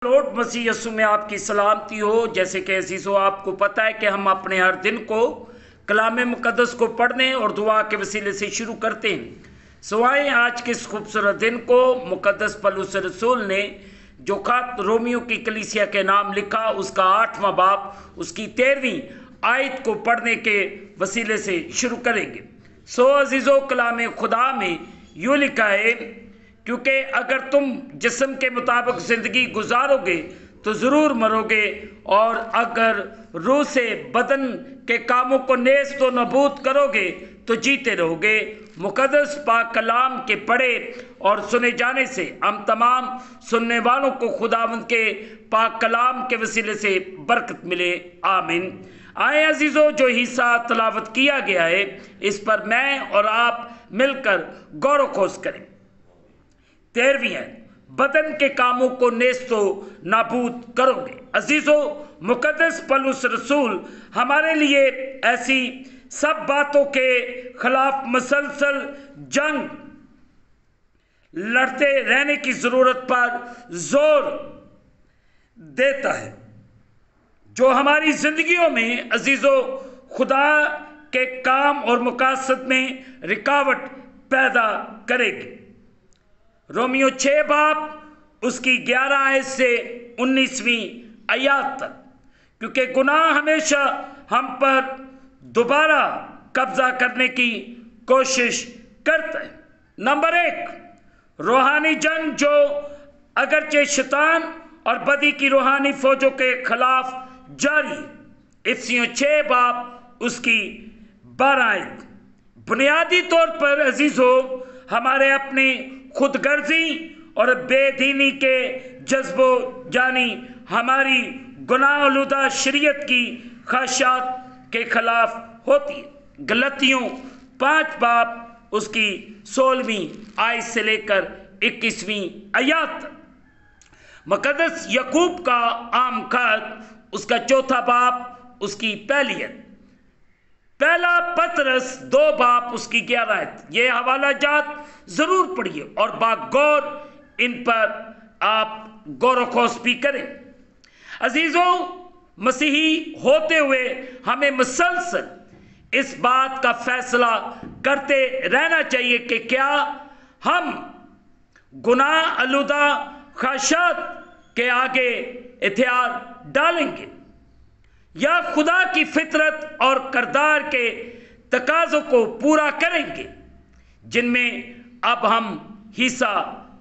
Lord मसीह यीशु में आपकी सलामती हो। जैसे कि अजीज़ों, आपको पता है कि हम अपने हर दिन को कलाम मुकद्दस को पढ़ने और दुआ के वसीले से शुरू करते हैं। सवाए आज के इस खूबसूरत दिन को मुकद्दस पौलुस रसूल ने जो खत रोमियो की कलीसिया के नाम लिखा, उसका 8वां बाब उसकी 13वीं आयत को पढ़ने के वसीले से शुरू करेंगे। सो अजीज़ों, कलाम खुदा में यूँ लिखा है, क्योंकि अगर तुम जिस्म के मुताबिक ज़िंदगी गुजारोगे तो ज़रूर मरोगे, और अगर रूह से बदन के कामों को नेस्त व नबूद करोगे तो जीते रहोगे। मुकद्दस पाक कलाम के पढ़े और सुने जाने से हम तमाम सुनने वालों को खुदावंद के पाक कलाम के वसीले से बरकत मिले। आमीन। आए अजीज़ों, जो हिस्सा तलावत किया गया है इस पर मैं और आप मिलकर गौर खोज करें। 13वीं है, बदन के कामों को नेस्तो नाबूद करोगे। अजीजों, मुकद्दस पौलुस रसूल हमारे लिए ऐसी सब बातों के खिलाफ मसलसल जंग लड़ते रहने की जरूरत पर जोर देता है, जो हमारी जिंदगियों में अजीजों खुदा के काम और मकासद में रुकावट पैदा करेगी। रोमियो 6 बाब उसकी 11 आयत से 19वीं आयत तक। क्योंकि गुनाह हमेशा हम पर दोबारा कब्जा करने की कोशिश करता है। नंबर 1, रूहानी जंग, जो अगरचे शैतान और बदी की रूहानी फौजों के खिलाफ जारी। इफिसियों 6 बाब उसकी 12 आयत। बुनियादी तौर पर अजीजों, हमारे अपनी खुदगर्जी और बेदीनी के जज्बो जानी हमारी गुनाह आलूदा शरीयत की ख्वाहिशात के खिलाफ होती है। गलतियों 5 बाब उसकी 16वीं आयत से लेकर 21वीं आयत तक। मुकद्दस याकूब का आम खत उसका 4था बाब उसकी 1 आयत। पहला पतरस 2 बाब उसकी 11 आयत। ये हवाला जात जरूर पढ़िए और बागौर इन पर आप गौर खोज भी करें। अजीजों, मसीही होते हुए हमें मुसलसल इस बात का फैसला करते रहना चाहिए कि क्या हम गुनाह आलूदा ख्वाहिशात के आगे इख्तियार डालेंगे या खुदा की फितरत और करदार के तकाज़ों को पूरा करेंगे जिनमें अब हम हिस्सा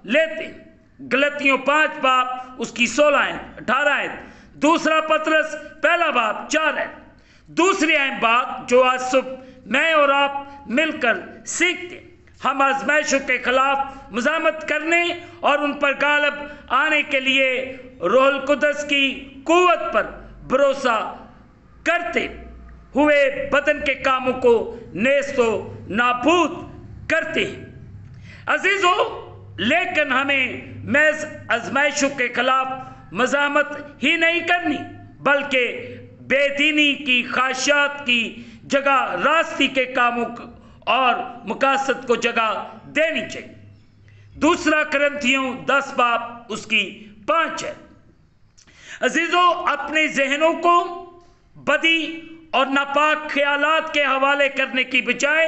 लेते हैं। गलतियों 5 बाब उसकी 16 आयत 18 आयत। दूसरा पतरस 1 बाब 4 आयत। दूसरी अहम बात जो आज सुबह मैं और आप मिलकर सीखते, हम आजमाइशों के खिलाफ मुजामत करने और उन पर गालिब आने के लिए रूहुल कुद्दस की कुव्वत पर भरोसा करते हुए बदन के कामों को नेस्तो नाबूद करते हैं। अजीजों, लेकिन हमें महज आजमाइशों के खिलाफ मजामत ही नहीं करनी, बल्कि बेदीनी की ख्वाहिशात की जगह रास्ती के कामों और मकासद को जगह देनी चाहिए। दूसरा करंथियों 10 बाब उसकी 5 है। अजीजों, अपने जहनों को बदी और नापाक ख्यालात के हवाले करने की बजाय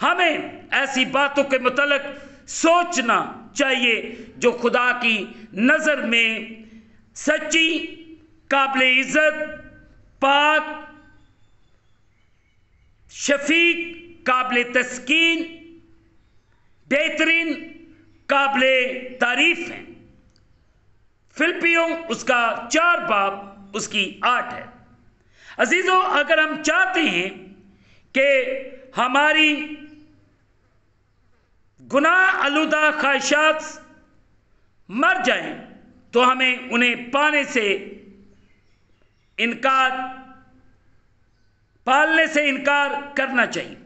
हमें ऐसी बातों के मुतल्लिक सोचना चाहिए जो खुदा की नज़र में सच्ची, काबिल इज़्ज़त, पाक, शफीक, काबिल तस्कीन, बेहतरीन, काबिल तारीफ है। फिलिपियों उसका 4 बाब उसकी 8 है। अजीजों, अगर हम चाहते हैं कि हमारी गुनाह आलूदा ख्वाहिशात मर जाएं, तो हमें उन्हें पालने से इनकार करना चाहिए।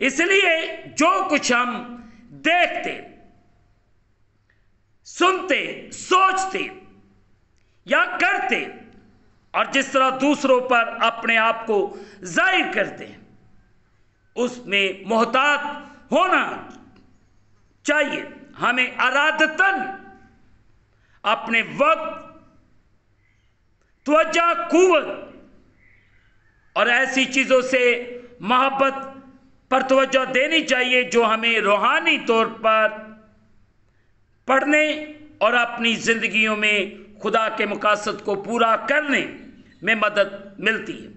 इसलिए जो कुछ हम देखते, सुनते, सोचते या करते और जिस तरह दूसरों पर अपने आप को जाहिर करते हैं, उसमें मोहतात होना चाहिए। हमें अरादतन अपने वक्त त्वचा, कुव्वत और ऐसी चीज़ों से मोहब्बत पर तवज्जो देनी चाहिए जो हमें रूहानी तौर पर पढ़ने और अपनी ज़िंदगियों में खुदा के मकासद को पूरा करने में मदद मिलती है।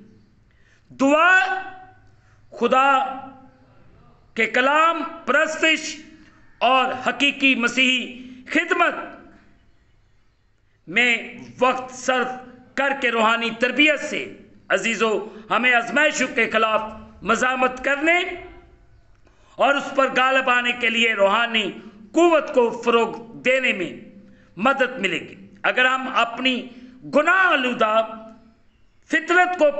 दुआ, खुदा के कलाम, परस्तिश और हकीकी मसीही खिदमत में वक्त सर्फ करके रूहानी तरबियत से अजीज़ों हमें आजमाइशों के खिलाफ मज़ामत करने और उस पर गालिब आने के लिए रूहानी कुव्वत को फ़रोग देने में मदद मिलेगी। अगर हम अपनी गुनाह आलूदा फितरत को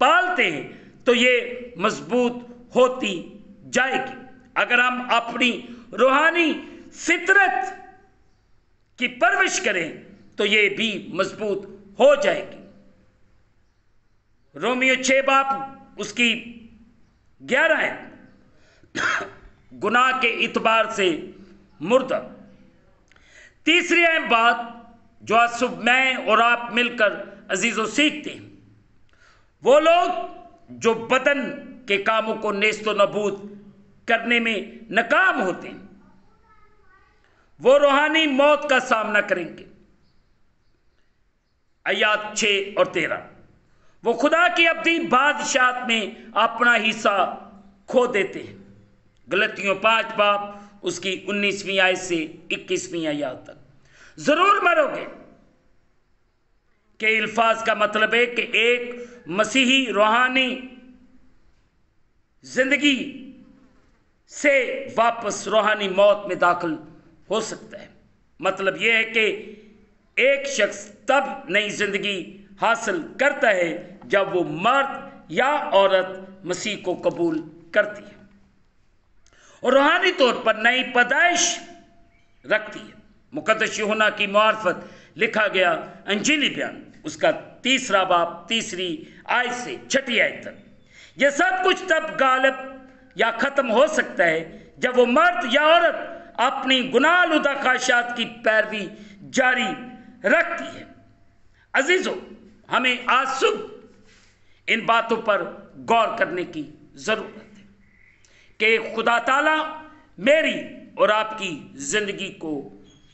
पालते हैं तो ये मजबूत होती जाएगी। अगर हम अपनी रूहानी फितरत की परवरिश करें तो ये भी मजबूत हो जाएगी। रोमियो 6 बाब उसकी 11 है, गुनाह के इतबार से मुर्दा। तीसरी अहम बात जो आज सुबह मैं और आप मिलकर अजीजों सीखते हैं, वो लोग जो बदन के कामों को नेस्तो नबूद करने में नाकाम होते हैं वो रूहानी मौत का सामना करेंगे। आयात 6 और 13, वो खुदा की अब्दी बादशाहत में अपना हिस्सा खो देते हैं। गलतियों 5 बाब उसकी 19वीं आयत से 21वीं आयत तक। जरूर मरोगे के अल्फाज का मतलब है कि एक मसीही रूहानी जिंदगी से वापस रूहानी मौत में दाखिल हो सकता है। मतलब यह है कि एक शख्स तब नई जिंदगी हासिल करता है जब वो मर्द या औरत मसीह को कबूल करती है और रूहानी तौर पर नई पैदाइश रखती है। मुकद्दस यूहन्ना की मार्फत लिखा गया अंजीली बयान उसका 3 बाब 3 आयत से 6 आयत तक। यह सब कुछ तब गालिब या ख़त्म हो सकता है जब वो मर्द या औरत अपनी गुनाहआलूदा ख्वाहिशात की पैरवी जारी रखती है। अजीजों, हमें आज सुबह इन बातों पर गौर करने की ज़रूरत है कि खुदा ताला मेरी और आपकी ज़िंदगी को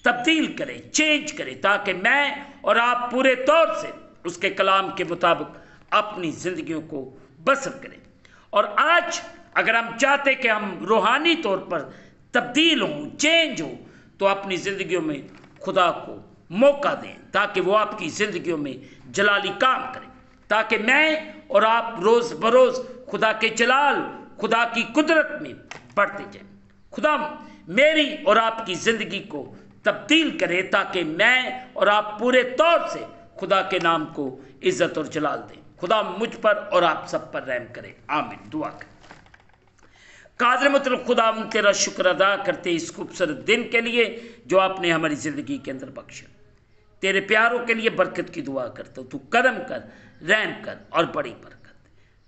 तब्दील करे, चेंज करे, ताकि मैं और आप पूरे तौर से उसके कलाम के मुताबिक अपनी ज़िंदगियों को बसर करें। और आज अगर हम चाहते कि हम रूहानी तौर पर तब्दील हों, चेंज हों, तो अपनी ज़िंदगियों में खुदा को मौका दें ताकि वो आपकी ज़िंदगियों में जलाली काम करें, ताकि मैं और आप रोज़ बरोज़ खुदा के जलाल, खुदा की कुदरत में बढ़ते जाएं। खुदा मेरी और आपकी ज़िंदगी को तब्दील करे ताकि मैं और आप पूरे तौर से खुदा के नाम को इज़्ज़त और जलाल दें। खुदा मुझ पर और आप सब पर रहम करे, आमीन। दुआ करें। कादिर मुतलक खुदा, हम तेरा शुक्र अदा करते इस खूबसूरत दिन के लिए जो आपने हमारी ज़िंदगी के अंदर बख्शा। तेरे प्यारों के लिए बरकत की दुआ करता हूँ। तू करम कर, रहम कर और बड़ी बरकत।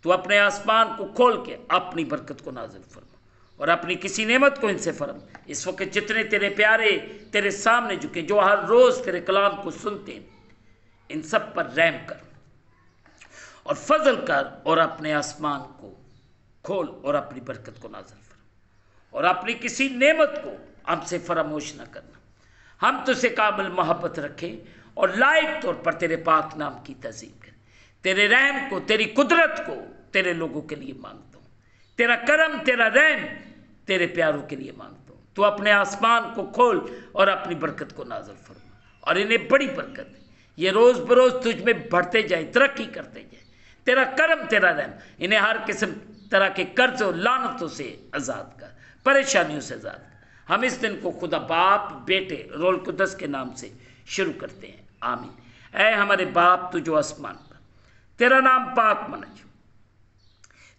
तू अपने आसमान को खोल के अपनी बरकत को नाज़िल फरमा और अपनी किसी नेमत को इनसे फरम। इस वक्त जितने तेरे प्यारे तेरे सामने झुके, जो हर रोज़ तेरे कलाम को सुनते हैं, इन सब पर रहम कर और फजल कर और अपने आसमान को खोल और अपनी बरकत को नाज़िल फरमा और अपनी किसी नेमत को हमसे फरामोश न करना। हम तुझसे कामिल मोहब्बत रखें और लायक तौर पर तेरे पाक नाम की तज़ीम करें। तेरे रहम को, तेरी कुदरत को तेरे लोगों के लिए मांगता हूँ। तेरा करम, तेरा रहम तेरे प्यारों के लिए मांगता हूँ। तू अपने आसमान को खोल और अपनी बरकत को नाज़िल फरमा और इन्हें बड़ी बरकत है, ये रोज़ बरोज़ तुझ में बढ़ते जाए, तरक्की करते जाए। तेरा करम, तेरा रहम इन्हें हर किस्म तरह के कर्ज और लानतों से आज़ाद कर, परेशानियों से आज़ाद कर। हम इस दिन को खुदा बाप, बेटे, रोल कुदस के नाम से शुरू करते हैं, आमीन। ऐ हमारे बाप तू जो आसमान पर, तेरा नाम पाक मना जो,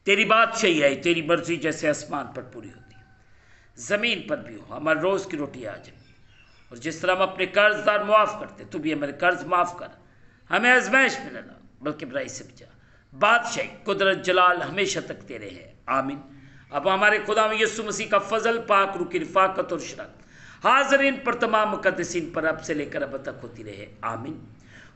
तेरी बादशाही है, तेरी मर्जी जैसे आसमान पर पूरी होती है ज़मीन पर भी हो। हमारे रोज़ की रोटी आ जाए और जिस तरह हम अपने कर्जदार मुआफ़ करते, तू भी हमारे कर्ज माफ़ कर। हमें आजमाइश में न ला बल्कि बुराई से बचा। बादशाही, कुदरत, जलाल हमेशा तक तेरे हैं, आमीन। अब हमारे खुदा में यीशु मसीह का फजल, पाक रूह की रिफाकत और शरत हाजरीन पर तमाम मुकद्दसीन पर अब से लेकर अब तक होती रहे, आमीन।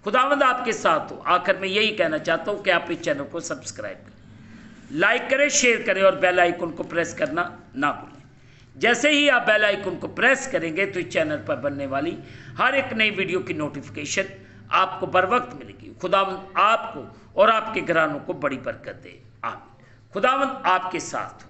खुदावंद आपके साथ हो। आखिर में यही कहना चाहता हूँ कि आप इस चैनल को सब्सक्राइब करें, लाइक करें, शेयर करें और बेल आइकन को प्रेस करना ना भूलें। जैसे ही आप बेल आइकन को प्रेस करेंगे तो इस चैनल पर बनने वाली हर एक नई वीडियो की नोटिफिकेशन आपको बर वक्त मिलेगी। खुदावंद आपको और आपके घरानों को बड़ी बरकत दे, आमीन। खुदावंद आपके साथ हो।